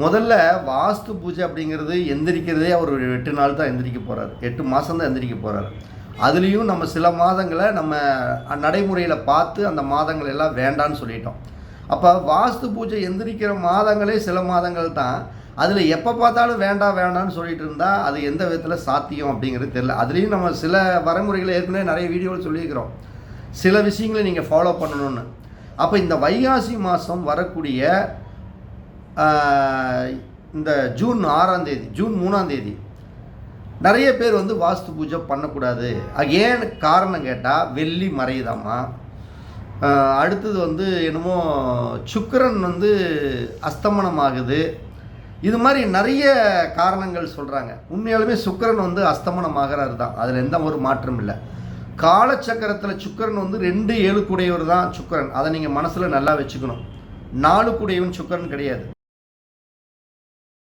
முதல்ல வாஸ்து பூஜை அப்படிங்கிறது எந்திரிக்கிறதே அவர் ஒரு 8 நாள் தான் எந்திரிக்க போகிறார், 8 மாதம் தான் எந்திரிக்க போகிறார். அதுலேயும் நம்ம சில மாதங்களை நம்ம நடைமுறையில் பார்த்து அந்த மாதங்கள் எல்லாம் வேண்டான்னு சொல்லிட்டோம். அப்போ வாஸ்து பூஜை எந்திரிக்கிற மாதங்களே சில மாதங்கள் தான். அதில் எப்போ பார்த்தாலும் வேண்டாம் வேண்டாம்னு சொல்லிட்டு இருந்தால் அது எந்த விதத்தில் சாத்தியம் அப்படிங்கிறது தெரியல. அதுலேயும் நம்ம சில வரைமுறைகளை ஏற்கனவே நிறைய வீடியோவில் சொல்லியிருக்கிறோம், சில விஷயங்களை நீங்கள் ஃபாலோ பண்ணணும்னு. அப்போ இந்த வைகாசி மாதம் வரக்கூடிய இந்த ஜூன் 6ஆம் தேதி, ஜூன் 3ஆம் தேதி நிறைய பேர் வாஸ்து பூஜை பண்ணக்கூடாது. ஏன் காரணம் கேட்டால் வெள்ளி மறையுதாம்மா. அடுத்தது என்னமோ சுக்கிரன் அஸ்தமனம் ஆகுது. இது மாதிரி நிறைய காரணங்கள் சொல்கிறாங்க. உண்மையாலுமே சுக்கிரன் அஸ்தமனம் ஆகிறாரு தான், அதில் எந்த ஒரு மாற்றம் இல்லை. காலச்சக்கரத்தில் சுக்கிரன் 2 7 கூடையவர் தான் சுக்கிரன். அதை நீங்கள் மனசில் நல்லா வச்சுக்கணும். 4 கூடையவன் சுக்கிரன் கிடையாது.